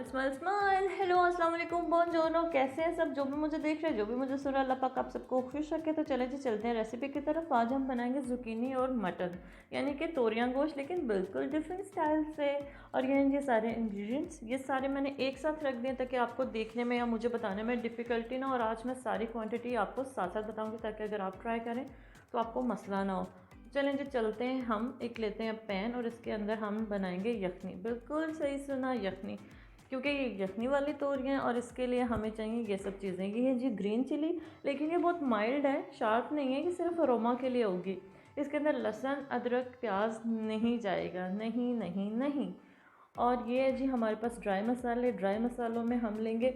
Smile smile smile. Hello अस्सलाम वालेकुम, बोनजोरनो। कैसे हैं सब? जो भी मुझे देख रहे हैं, जो भी मुझे सुन रहा है, अल्लाह पाक आप सबको खुश रखे। तो चले जी चलते हैं रेसिपी की तरफ। आज हम बनाएंगे जुकीनी और मटन, यानी कि तोरियां गोश्त, लेकिन बिल्कुल डिफरेंट स्टाइल से। और ये सारे इंग्रेडिएंट्स ये सारे मैंने एक साथ रख दिए ताकि आपको देखने में या मुझे बताने में डिफ़िकल्टी ना। और आज मैं सारी क्वान्टिटी आपको साथ साथ बताऊँगी ताकि अगर आप ट्राई करें तो आपको मसला ना हो। चलें जी चलते हैं। हम एक लेते हैं पैन और इसके अंदर हम बनाएंगे यखनी। बिल्कुल सही सुना, यखनी, क्योंकि ये यखनी वाली तोरियां हैं और इसके लिए हमें चाहिए ये सब चीज़ें। ये है जी ग्रीन चिली, लेकिन ये बहुत माइल्ड है, शार्प नहीं है, कि सिर्फ अरोमा के लिए होगी। इसके अंदर लहसुन अदरक प्याज नहीं जाएगा, नहीं नहीं नहीं। और ये है जी हमारे पास ड्राई मसाले। ड्राई मसालों में हम लेंगे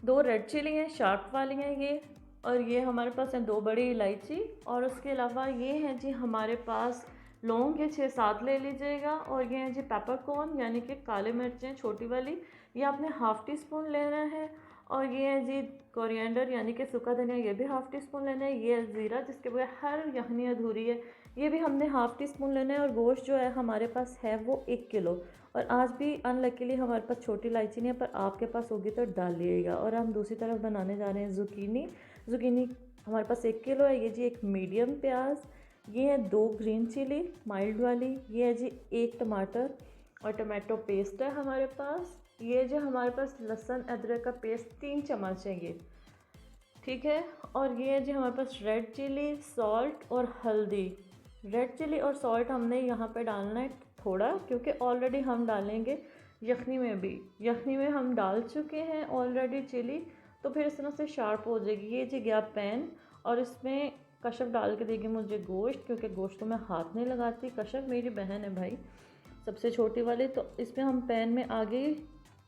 2 रेड चिली हैं, शार्प वाली हैं ये। और ये हमारे पास हैं 2 बड़ी इलायची। और उसके अलावा ये हैं जी हमारे पास लौंग, ये 6-7 ले लीजिएगा। और ये हैं जी पेपरकॉर्न, यानी कि काले मिर्चें छोटी वाली, ये आपने हाफ़ टी स्पून लेना है। और ये है जी कोरिएंडर, यानी कि सूखा धनिया, ये भी हाफ़ टी स्पून लेना है। ये ज़ीरा, जिसके बगैर हर यखनी अधूरी है, ये भी हमने हाफ़ टी स्पून लेना है। और गोश्त जो है हमारे पास है वो 1 किलो। और आज भी अनलकीली हमारे पास छोटी इलायची नहीं है, पर आपके पास होगी तो डालिएगा। और हम दूसरी तरफ बनाने जा रहे हैं ज़ुकीनी। ज़ुकीनी हमारे पास 1 किलो है। ये जी एक मीडियम प्याज, ये है 2 ग्रीन चिली माइल्ड वाली, ये है जी 1 टमाटर और टमाटो पेस्ट है हमारे पास। ये जो हमारे पास लहसुन अदरक का पेस्ट 3 चम्मच है ये, ठीक है। और ये है जी हमारे पास रेड चिली, सॉल्ट और हल्दी। रेड चिली और सॉल्ट हमने यहाँ पे डालना है थोड़ा, क्योंकि ऑलरेडी हम डालेंगे यखनी में भी। यखनी में हम डाल चुके हैं ऑलरेडी चिली, तो फिर इस तरह से शार्प हो जाएगी। ये जी गया पैन, और इसमें कशफ डाल के देगी मुझे गोश्त, क्योंकि गोश्त को मैं हाथ नहीं लगाती। कशफ मेरी बहन है भाई, सबसे छोटी वाली। तो इसमें हम पैन में आगे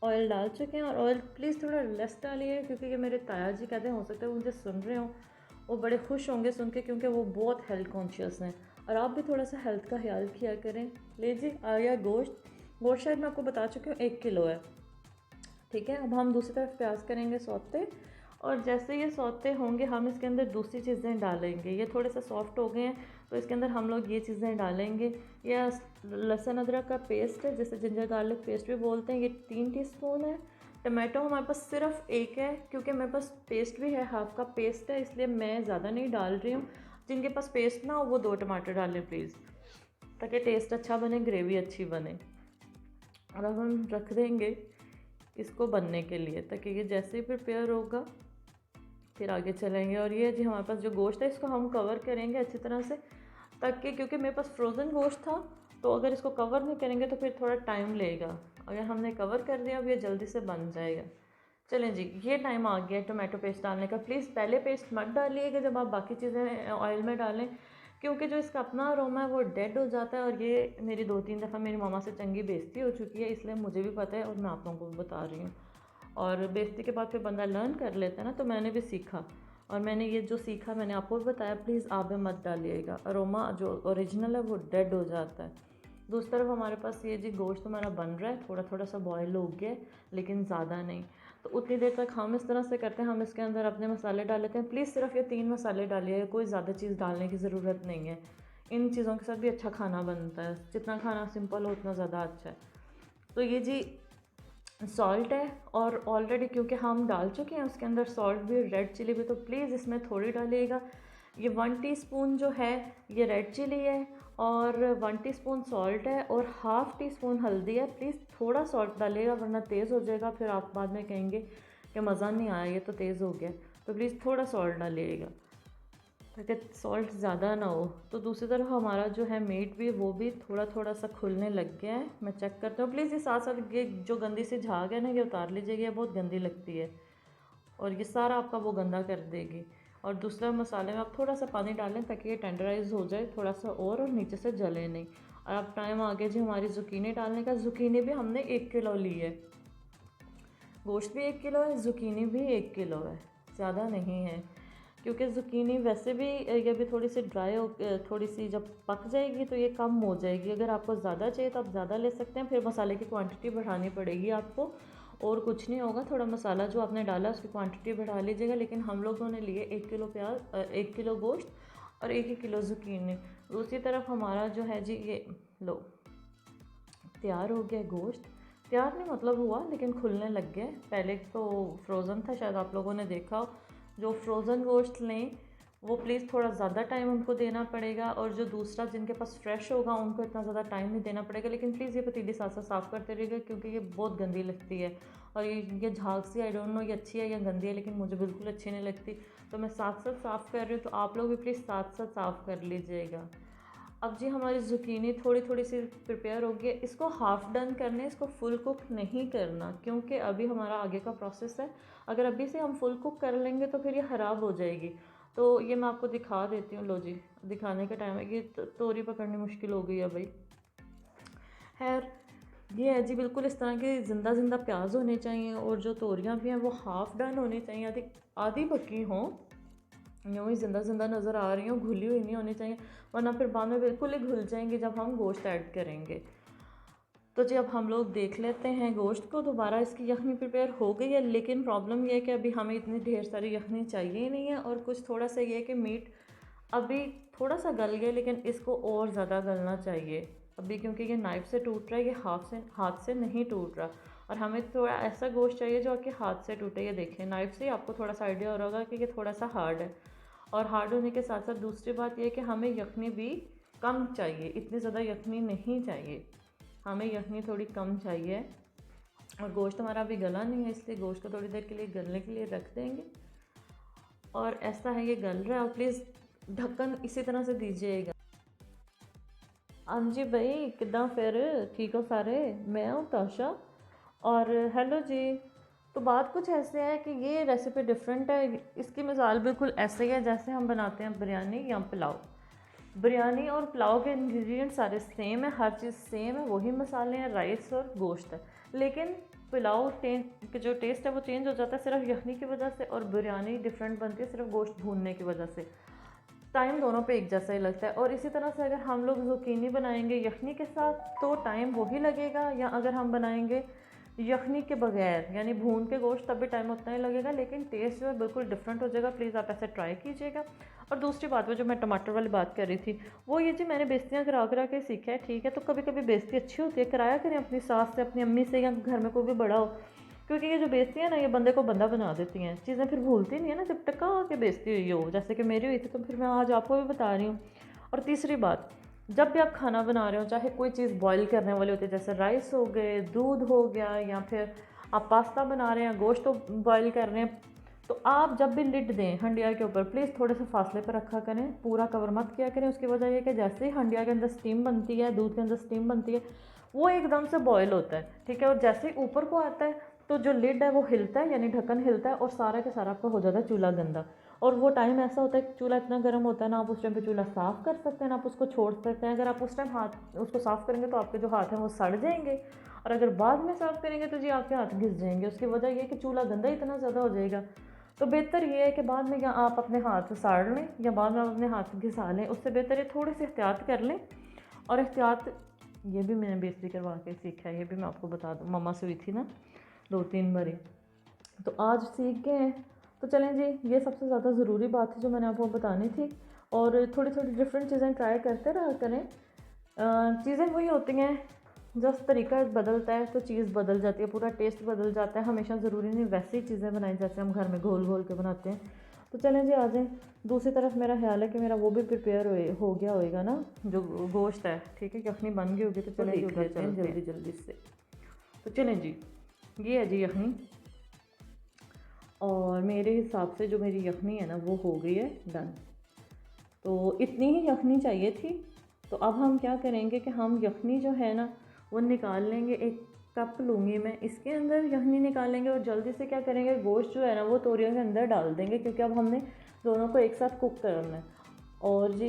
ऑयल डाल चुके हैं। और ऑयल प्लीज़ थोड़ा लेस डालिए, क्योंकि ये मेरे ताया जी कहते हैं, हो सकता है वो मुझे सुन रहे हों, वो बड़े खुश होंगे सुन के, क्योंकि वो बहुत हेल्थ कॉन्शियस हैं। और आप भी थोड़ा सा हेल्थ का ख्याल किया करें। लीजिए आ गया गोश्त। गोश्त शायद मैं आपको बता चुकी हूँ 1 किलो है, ठीक है। अब हम दूसरी तरफ प्याज करेंगे सौते। और जैसे ये सौते होंगे हम इसके अंदर दूसरी चीज़ें डालेंगे। ये थोड़े से सॉफ्ट हो गए हैं, तो इसके अंदर हम लोग ये चीज़ें डालेंगे। यह लहसुन अदरक का पेस्ट है, जिसे जिंजर गार्लिक पेस्ट भी बोलते हैं, ये 3 टीस्पून है। टमाटो हमारे पास सिर्फ 1 है, क्योंकि मेरे पास पेस्ट भी है, हाफ का पेस्ट है, इसलिए मैं ज़्यादा नहीं डाल रही हूँ। जिनके पास पेस्ट ना हो वो 2 टमाटर डालें प्लीज़, ताकि टेस्ट अच्छा बने, ग्रेवी अच्छी बने। और अब हम रख देंगे इसको बनने के लिए, ताकि ये जैसे ही प्रिपेयर होगा फिर आगे चलेंगे। और ये जी हमारे पास जो गोश्त है, इसको हम कवर करेंगे अच्छी तरह से, ताकि, क्योंकि मेरे पास फ्रोज़न गोश्त था, तो अगर इसको कवर नहीं करेंगे तो फिर थोड़ा टाइम लेगा। अगर हमने कवर कर दिया अब ये जल्दी से बन जाएगा। चलें जी, ये टाइम आ गया टोमेटो पेस्ट डालने का। प्लीज़ पहले पेस्ट मत डालिएगा जब आप बाकी चीज़ें ऑयल में डालें, क्योंकि जो इसका अपना अरोमा है वो डेड हो जाता है। और ये मेरी 2-3 दफ़ा मेरी मामा से चंगी बेइज्जती हो चुकी है, इसलिए मुझे भी पता है और मैं आप लोगों को भी बता रही हूँ। और बेइज्जती के बाद फिर बंदा लर्न कर लेता है ना, तो मैंने भी सीखा। और मैंने ये जो सीखा मैंने आपको भी बताया। प्लीज़ आप भी मत डालिएगा, अरोमा जो ओरिजिनल है वो डेड हो जाता है। दूसरी तरफ हमारे पास ये जी गोश्त हमारा बन रहा है, थोड़ा थोड़ा सा बॉयल हो गया है, लेकिन ज़्यादा नहीं। तो उतनी देर तक हम इस तरह से करते हैं, हम इसके अंदर अपने मसाले डाल लेते हैं। प्लीज़ सिर्फ ये 3 मसाले डालिए, कोई ज़्यादा चीज़ डालने की ज़रूरत नहीं है। इन चीज़ों के साथ भी अच्छा खाना बनता है, जितना खाना सिंपल हो उतना ज़्यादा अच्छा है। तो ये जी सॉल्ट है, और ऑलरेडी क्योंकि हम डाल चुके हैं उसके अंदर सॉल्ट भी, रेड चिली भी, तो प्लीज़ इसमें थोड़ी डालिएगा। ये 1 टीस्पून जो है ये रेड चिली है, और 1 टीस्पून सॉल्ट है, और हाफ़ टी स्पून हल्दी है। प्लीज़ थोड़ा सॉल्ट डालिएगा, वरना तेज़ हो जाएगा, फिर आप बाद में कहेंगे कि मज़ा नहीं आया, ये तो तेज़ हो गया। तो प्लीज़ थोड़ा सॉल्ट डालिएगा, ताकि सॉल्ट ज़्यादा ना हो। तो दूसरी तरफ हमारा जो है मीट भी, वो भी थोड़ा थोड़ा सा खुलने लग गया है। मैं चेक करता हूँ। प्लीज़ ये साथ साथ ये जो गंदी सी झाग है ना, ये उतार लीजिएगा, ये बहुत गंदी लगती है और ये सारा आपका वो गंदा कर देगी। और दूसरा मसाले में आप थोड़ा सा पानी डालें ताकि ये टेंडराइज हो जाए थोड़ा सा और नीचे से जले नहीं। और अब टाइम आ गया जी हमारी ज़ुकीनी डालने का। ज़ुकीनी भी हमने 1 किलो ली है, गोश्त भी 1 किलो है, ज़ुकीनी भी 1 किलो है, ज़्यादा नहीं है। क्योंकि ज़ुकीनी वैसे भी ये भी थोड़ी सी ड्राई हो, थोड़ी सी जब पक जाएगी तो ये कम हो जाएगी। अगर आपको ज़्यादा चाहिए तो आप ज़्यादा ले सकते हैं, फिर मसाले की क्वांटिटी बढ़ानी पड़ेगी आपको, और कुछ नहीं होगा। थोड़ा मसाला जो आपने डाला उसकी क्वांटिटी बढ़ा लीजिएगा। लेकिन हम लोगों ने लिए 1 किलो प्याज, 1 किलो गोश्त और 1 किलो ज़ुकीनी। दूसरी तरफ हमारा जो है जी ये लो तैयार हो गया गोश्त। तैयार नहीं मतलब हुआ, लेकिन खुलने लग गए। पहले तो फ्रोज़न था, शायद आप लोगों ने देखा हो। जो फ्रोज़न गोश्त लें वो प्लीज़ थोड़ा ज़्यादा टाइम उनको देना पड़ेगा, और जो दूसरा जिनके पास फ्रेश होगा उनको इतना ज़्यादा टाइम नहीं देना पड़ेगा। लेकिन प्लीज़ ये पतीली साथ साथ साफ़ करते रहिएगा, क्योंकि ये बहुत गंदी लगती है। और ये झाग सी, आई डोंट नो ये अच्छी है या गंदी है, लेकिन मुझे बिल्कुल अच्छी नहीं लगती। तो मैं साथ साथ साफ़ कर रही हूँ, तो आप लोग भी प्लीज़ साथ साथ साफ़ कर लीजिएगा। अब जी हमारी ज़ुकीनी थोड़ी थोड़ी सी प्रिपेयर होगी। इसको हाफ़ डन करने, इसको फुल कुक नहीं करना, क्योंकि अभी हमारा आगे का प्रोसेस है। अगर अभी से हम फुल कुक कर लेंगे तो फिर ये ख़राब हो जाएगी। तो ये मैं आपको दिखा देती हूँ। लो जी, दिखाने का टाइम है। ये तोरी पकड़नी मुश्किल हो गई है भाई। खैर, ये है जी, बिल्कुल इस तरह के ज़िंदा ज़िंदा प्याज होने चाहिए, और जो तोरियाँ भी हैं वो हाफ़ डन होनी चाहिए, आधी आधी पकी हों, यूँ ही ज़िंदा ज़िंदा नज़र आ रही हूँ, घुली हुई नहीं होनी चाहिए, वरना फिर बाद में बिल्कुल ही घुल जाएंगी जब हम गोश्त ऐड करेंगे। तो जी अब हम लोग देख लेते हैं गोश्त को। दोबारा इसकी यखनी प्रिपेयर हो गई है, लेकिन प्रॉब्लम ये है कि अभी हमें इतनी ढेर सारी यखनी चाहिए ही नहीं है। और कुछ थोड़ा सा ये है कि मीट अभी थोड़ा सा गल गया, लेकिन इसको और ज़्यादा गलना चाहिए अभी, क्योंकि ये नाइफ़ से टूट रहा है, ये हाथ से नहीं टूट रहा। और हमें थोड़ा ऐसा गोश्त चाहिए जो आपके हाथ से टूटे। ये देखें, नाइफ़ से आपको थोड़ा सा आइडिया हो रहा होगा कि ये थोड़ा सा हार्ड है। और हार्ड होने के साथ साथ दूसरी बात यह है कि हमें यखनी भी कम चाहिए, इतनी ज़्यादा यखनी नहीं चाहिए, हमें यखनी थोड़ी कम चाहिए। और गोश्त हमारा अभी गला नहीं है, इसलिए गोश्त को थोड़ी देर के लिए गलने के लिए रख देंगे। और ऐसा है ये गल रहा है, और प्लीज़ ढक्कन इसी तरह से दीजिएगा। हाँ जी भाई, किदा फिर ठीक हो सारे? मैं हूँ ताशा, और हेलो जी। तो बात कुछ ऐसे है कि ये रेसिपी डिफरेंट है। इसकी मिसाल बिल्कुल ऐसे ही है जैसे हम बनाते हैं बिरयानी या पुलाव। बिरयानी और पुलाव के इंग्रेडिएंट सारे सेम है, हर चीज़ सेम है, वही मसाले हैं, राइस और गोश्त है। लेकिन पुलाव के जो टेस्ट है वो चेंज हो जाता है सिर्फ यखनी की वजह से, और बिरयानी डिफरेंट बनती है सिर्फ गोश्त भूनने की वजह से। टाइम दोनों पे एक जैसा ही लगता है। और इसी तरह से अगर हम लोग ज़ुकीनी बनाएंगे यखनी के साथ तो टाइम वही लगेगा, या अगर हम बनाएंगे यखनी के बगैर यानी भून के गोश्त तब भी टाइम उतना ही लगेगा, लेकिन टेस्ट जो है बिल्कुल डिफरेंट हो जाएगा। प्लीज़ आप ऐसे ट्राई कीजिएगा। और दूसरी बात वो जो मैं टमाटर वाली बात कर रही थी, वो ये जी मैंने बेइज्जतियाँ करा करा के सीखा है, ठीक है। तो कभी कभी बेइज्जती अच्छी होती है, कराया करें अपनी सास से, अपनी अम्मी से, या घर में कोई भी बड़ा हो, क्योंकि ये जो बेइज्जती है ना, ये बंदे को बंदा बना देती हैं। चीज़ें फिर भूलती नहीं है ना जब टका के बेइज्जती हुई हो, जैसे कि मेरी हुई थी, तो फिर मैं आज आपको भी बता रही हूँ। और तीसरी बात, जब भी आप खाना बना रहे हो, चाहे कोई चीज़ बॉईल करने वाली होती है, जैसे राइस हो गए, दूध हो गया, या फिर आप पास्ता बना रहे हैं, गोश्त तो बॉईल कर रहे हैं, तो आप जब भी लिड दें हंडिया के ऊपर, प्लीज़ थोड़े से फासले पर रखा करें, पूरा कवर मत किया करें। उसकी वजह यह कि जैसे ही हंडिया के अंदर स्टीम बनती है, दूध के अंदर स्टीम बनती है, वो एकदम से बॉयल होता है, ठीक है। और जैसे ही ऊपर को आता है तो जो लिड है वो हिलता है, यानी ढक्कन हिलता है, और सारा का सारा आपका हो जाता है चूल्हा गंदा। और वो टाइम ऐसा होता है कि चूल्हा इतना गर्म होता है ना, आप उस टाइम पे चूल्हा साफ़ कर सकते हैं ना आप उसको छोड़ सकते हैं। अगर आप उस टाइम हाथ उसको साफ़ करेंगे तो आपके जो हाथ हैं वो सड़ जाएंगे, और अगर बाद में साफ़ करेंगे तो जी आपके हाथ घिस जाएंगे। उसकी वजह ये है कि चूल्हा गंदा इतना ज़्यादा हो जाएगा। तो बेहतर ये है कि बाद में या आप अपने हाथ साड़ लें, या बाद में आप अपने हाथ घिसा लें, उससे बेहतर है थोड़ी सी एहतियात कर लें। और एहतियात ये भी मैंने बेइज्जती करवा के सीखा है, ये भी मैं आपको बता दूँ, मम्मा से हुई थी ना 2-3 बारी, तो आज सीख गए हैं। तो चलें जी, ये सबसे ज़्यादा ज़रूरी बात है जो मैंने आपको बतानी थी। और थोड़ी थोड़ी डिफरेंट चीज़ें ट्राई करते रहा करें। चीज़ें वही होती हैं, जस्ट तरीका बदलता है तो चीज़ बदल जाती है, पूरा टेस्ट बदल जाता है। हमेशा ज़रूरी नहीं वैसी ही चीज़ें बनाई जैसे हम घर में घोल घोल के बनाते हैं। तो चलें जी, आ जाएँ। दूसरी तरफ मेरा ख्याल है कि मेरा वो भी प्रिपेयर हो गया होएगा ना, जो गोश्त है, ठीक है, यखनी बन गई होगी। तो चलें जी, उधर चलते हैं जल्दी जल्दी से। तो चलें जी, ये है जी यखनी, और मेरे हिसाब से जो मेरी यखनी है ना वो हो गई है डन। तो इतनी ही यखनी चाहिए थी। तो अब हम क्या करेंगे कि हम यखनी जो है ना वो निकाल लेंगे। एक कप लूँगी मैं, इसके अंदर यखनी निकालेंगे, और जल्दी से क्या करेंगे, गोश्त जो है ना वो तोरियों के अंदर डाल देंगे, क्योंकि अब हमने दोनों को एक साथ कुक करना है। और जी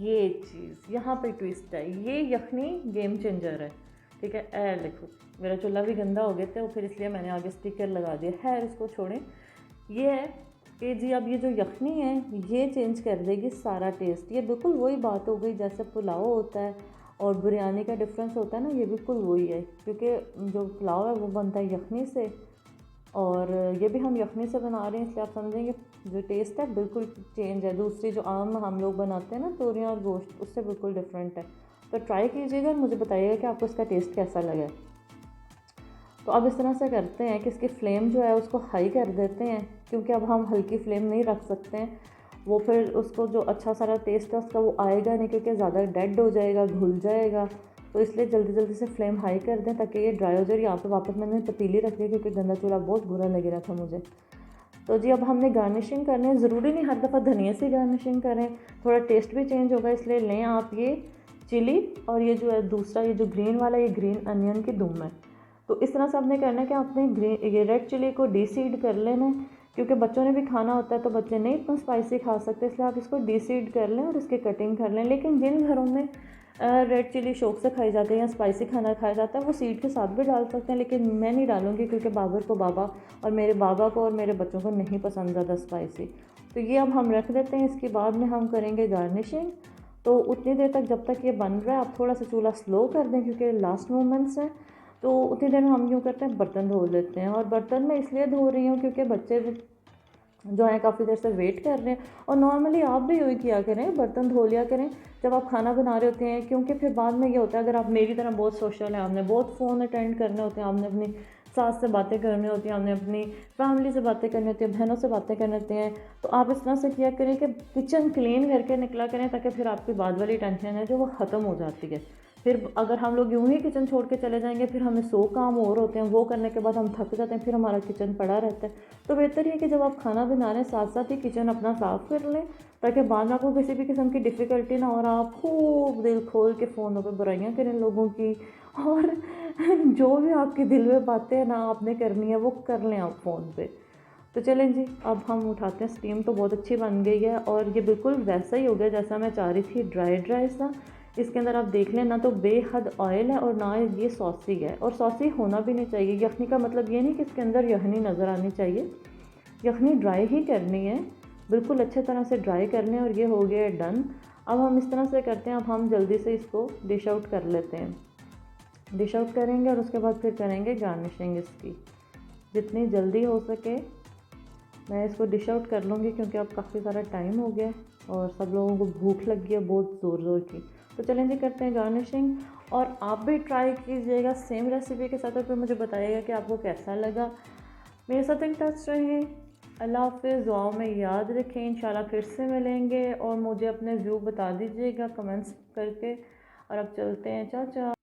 ये चीज़ यहाँ पे ट्विस्ट है, ये यखनी गेम चेंजर है, ठीक है। ए लिखो, मेरा चूल्हा भी गंदा हो गया था, फिर इसलिए मैंने आगे स्टिकर लगा दिया है, इसको छोड़ें। ये है कि जी अब ये जो यखनी है ये चेंज कर देगी सारा टेस्ट। ये बिल्कुल वही बात हो गई जैसे पुलाव होता है और बिरयानी का डिफरेंस होता है ना, ये बिल्कुल वही है, क्योंकि जो पुलाव है वो बनता है यखनी से, और ये भी हम यखनी से बना रहे हैं, इसलिए आप समझेंगे जो टेस्ट है बिल्कुल चेंज है। दूसरी जो आम हम लोग बनाते हैं ना तोरियाँ और गोश्त, उससे बिल्कुल डिफरेंट है। तो ट्राई कीजिएगा और मुझे बताइएगा कि आपको इसका टेस्ट कैसा लगा। तो अब इस तरह से करते हैं कि इसकी फ्लेम जो है उसको हाई कर देते हैं, क्योंकि अब हम हल्की फ्लेम नहीं रख सकते हैं, वो फिर उसको जो अच्छा सारा टेस्ट है उसका वो आएगा नहीं, क्योंकि ज़्यादा डेड हो जाएगा, घुल जाएगा। तो इसलिए जल्दी जल्दी से फ्लेम हाई कर दें ताकि ये ड्राई हो जाए। यहाँ पे वापस मैंने पतीली रख दी क्योंकि गंदा चूल्हा बहुत बुरा लग रहा था मुझे। तो जी अब हमने गार्निशिंग करनी है, ज़रूरी नहीं हर दफ़ा धनिया से गार्निशिंग करें, थोड़ा टेस्ट भी चेंज होगा, इसलिए लें आप ये चिली और ये जो है दूसरा ये जो ग्रीन वाला ये ग्रीन अनियन की दुम है। तो इस तरह से आपने करना है कि आपने ये रेड चिली को डीसीड कर लेना है, क्योंकि बच्चों ने भी खाना होता है तो बच्चे नहीं इतना स्पाइसी खा सकते, इसलिए आप इसको डीसीड कर लें और इसकी कटिंग कर लें। लेकिन जिन घरों में रेड चिली शौक से खाई जाती है या स्पाइसी खाना खाया जाता है वो सीड के साथ भी डाल सकते हैं, लेकिन मैं नहीं डालूँगी क्योंकि बाबा और मेरे बाबा को और मेरे बच्चों को नहीं पसंद ज़्यादा स्पाइसी। तो ये अब हम रख देते हैं, इसके बाद में हम करेंगे गार्निशिंग। तो उतनी देर तक जब तक ये बन रहा है आप थोड़ा सा चूल्हा स्लो कर दें क्योंकि लास्ट मोमेंट्स हैं। तो उतनी देर में हम यूँ करते हैं बर्तन धो लेते हैं, और बर्तन मैं इसलिए धो रही हूँ क्योंकि बच्चे जो है काफ़ी देर से वेट कर रहे हैं। और नॉर्मली आप भी यही किया करें, बर्तन धो लिया करें जब आप खाना बना रहे होते हैं, क्योंकि फिर बाद में ये होता है अगर आप मेरी तरह बहुत सोशल है, आपने बहुत फ़ोन अटेंड करने होते हैं, आपने अपनी सास से बातें करनी होती हैं, आपने अपनी फैमिली से बातें करनी होती है, बहनों से बातें करने होती हैं, तो आप इस तरह से किया करें कि किचन क्लीन करके निकला करें ताकि फिर आपकी बाद वाली टेंशन है जो वो ख़त्म हो जाती है। फिर अगर हम लोग यूँ ही किचन छोड़ के चले जाएंगे फिर हमें 100 काम और होते हैं, वो करने के बाद हम थक जाते हैं, फिर हमारा किचन पड़ा रहता है। तो बेहतर है कि जब आप खाना बना रहे हैं साथ साथ ही किचन अपना साफ़ कर लें ताकि बाद में आपको किसी भी किस्म की डिफ़िकल्टी ना हो और आप खूब दिल खोल के फ़ोनों पे बुराइयाँ करें लोगों की, और जो भी आपके दिल में बातें हैं ना आपने करनी है वो कर लें आप फ़ोन पे। तो चलें जी अब हम उठाते हैं। स्टीम तो बहुत अच्छी बन गई है और ये बिल्कुल वैसा ही हो गया जैसा मैं चाह रही थी, ड्राई ड्राई सा। इसके अंदर आप देख लें ना तो बेहद ऑयल है और ना ये सॉसी है, और सॉसी होना भी नहीं चाहिए। यखनी का मतलब ये नहीं कि इसके अंदर यखनी नज़र आनी चाहिए, यखनी ड्राई ही करनी है, बिल्कुल अच्छे तरह से ड्राई करने। और ये हो गया डन। अब हम इस तरह से करते हैं, अब हम जल्दी से इसको डिश आउट कर लेते हैं। डिश आउट करेंगे और उसके बाद फिर करेंगे गार्निशिंग इसकी, जितनी जल्दी हो सके मैं इसको डिश आउट कर लूँगी क्योंकि अब काफ़ी सारा टाइम हो गया और सब लोगों को भूख लगी है बहुत ज़ोर ज़ोर की। तो चलें जी करते हैं गार्निशिंग, और आप भी ट्राई कीजिएगा सेम रेसिपी के साथ और फिर मुझे बताइएगा कि आपको कैसा लगा। मेरे साथ इन टच रहें। अल्लाह हाफ़िज़, दुआओं में याद रखें। इंशाल्लाह फिर से मिलेंगे और मुझे अपने व्यू बता दीजिएगा कमेंट्स करके। और अब चलते हैं, चाचा।